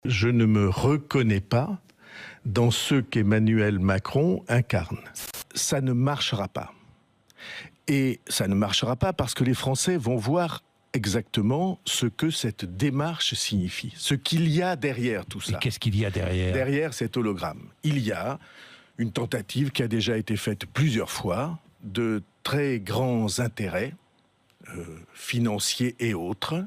Je ne me reconnais pas dans ce qu'Emmanuel Macron incarne. Ça ne marchera pas. Et ça ne marchera pas parce que les Français vont voir exactement ce que cette démarche signifie, ce qu'il y a derrière tout ça. Et qu'est-ce qu'il y a derrière ? Derrière cet hologramme, il y a une tentative qui a déjà été faite plusieurs fois de très grands intérêts financiers et autres,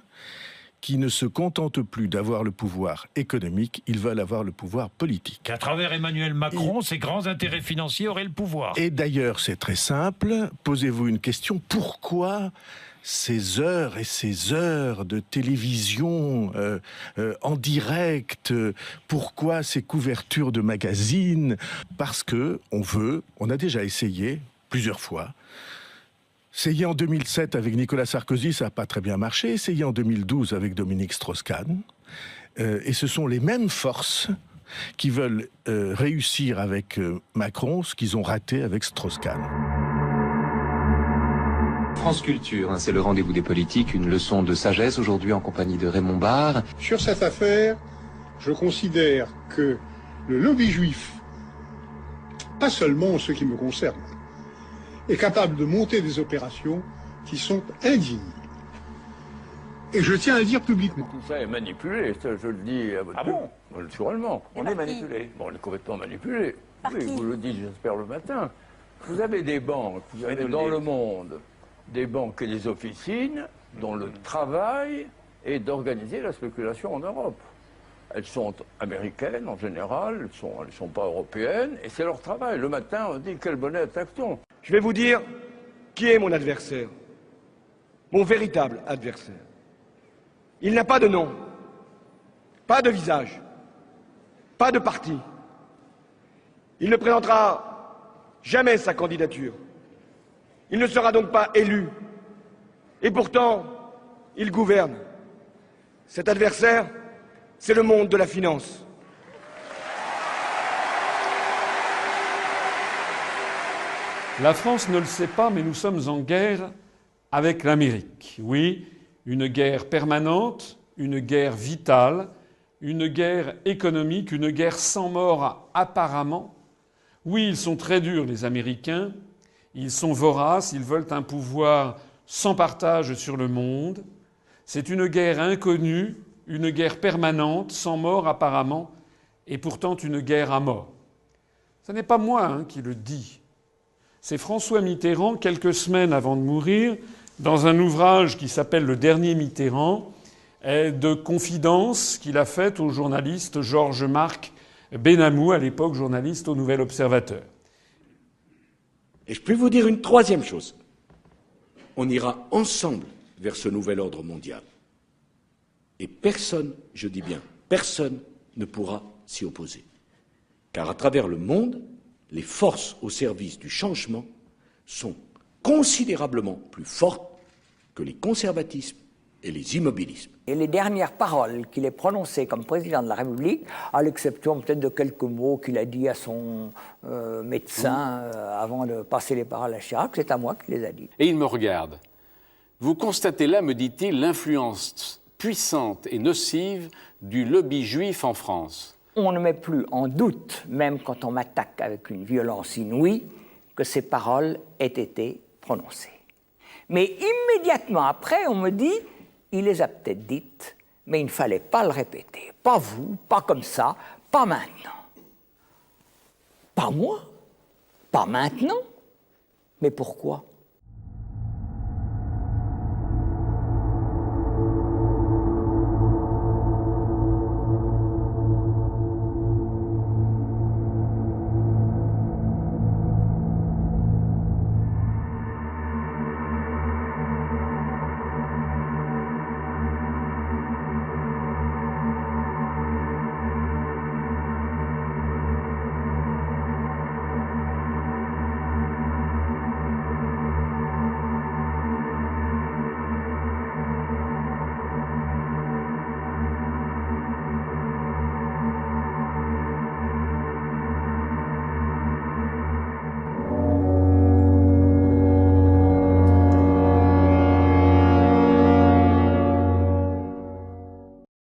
qui ne se contentent plus d'avoir le pouvoir économique, ils veulent avoir le pouvoir politique. Qu'à travers Emmanuel Macron, ces grands intérêts financiers auraient le pouvoir. Et d'ailleurs, c'est très simple, posez-vous une question, pourquoi ces heures et ces heures de télévision en direct, pourquoi ces couvertures de magazines ? Parce que on a déjà essayé plusieurs fois. Essayé en 2007 avec Nicolas Sarkozy, ça n'a pas très bien marché. Essayé en 2012 avec Dominique Strauss-Kahn. Et ce sont les mêmes forces qui veulent réussir avec Macron ce qu'ils ont raté avec Strauss-Kahn. France Culture, c'est le rendez-vous des politiques, une leçon de sagesse aujourd'hui en compagnie de Raymond Barre. Sur cette affaire, je considère que le lobby juif, pas seulement en ce qui me concerne, est capable de monter des opérations qui sont indignes. Et je tiens à le dire publiquement. Tout ça est manipulé, ça je le dis à votre bon ? Naturellement, on est manipulé. Bon, on est complètement manipulé. Oui, vous le dites, j'espère, le matin. Vous avez des banques, vous avez dans le monde des banques et des officines dont le travail est d'organiser la spéculation en Europe. Elles sont américaines en général, elles sont pas européennes, et c'est leur travail. Le matin, on dit quel bonnet attaque-t-on ? Je vais vous dire qui est mon adversaire, mon véritable adversaire. Il n'a pas de nom, pas de visage, pas de parti. Il ne présentera jamais sa candidature. Il ne sera donc pas élu. Et pourtant, il gouverne. Cet adversaire, c'est le monde de la finance. La France ne le sait pas, mais nous sommes en guerre avec l'Amérique. Oui, une guerre permanente, une guerre vitale, une guerre économique, une guerre sans mort apparemment. Oui, ils sont très durs, les Américains. Ils sont voraces, ils veulent un pouvoir sans partage sur le monde. C'est une guerre inconnue, une guerre permanente, sans mort apparemment, et pourtant une guerre à mort. Ce n'est pas moi qui le dis. C'est François Mitterrand, quelques semaines avant de mourir, dans un ouvrage qui s'appelle Le dernier Mitterrand, de confidence qu'il a faite au journaliste Georges-Marc Benamou, à l'époque journaliste au Nouvel Observateur. Et je peux vous dire une troisième chose. On ira ensemble vers ce nouvel ordre mondial. Et personne, je dis bien, personne ne pourra s'y opposer. Car à travers le monde, les forces au service du changement sont considérablement plus fortes que les conservatismes et les immobilismes. Et les dernières paroles qu'il ait prononcées comme président de la République, à l'exception peut-être de quelques mots qu'il a dit à son médecin avant de passer les paroles à Chirac, c'est à moi qu'il les a dit. Et il me regarde. Vous constatez là, me dit-il, l'influence puissante et nocive du lobby juif en France. On ne met plus en doute, même quand on m'attaque avec une violence inouïe, que ces paroles aient été prononcées. Mais immédiatement après, on me dit, il les a peut-être dites, mais il ne fallait pas le répéter. Pas vous, pas comme ça, pas maintenant. Pas moi, pas maintenant. Mais pourquoi ?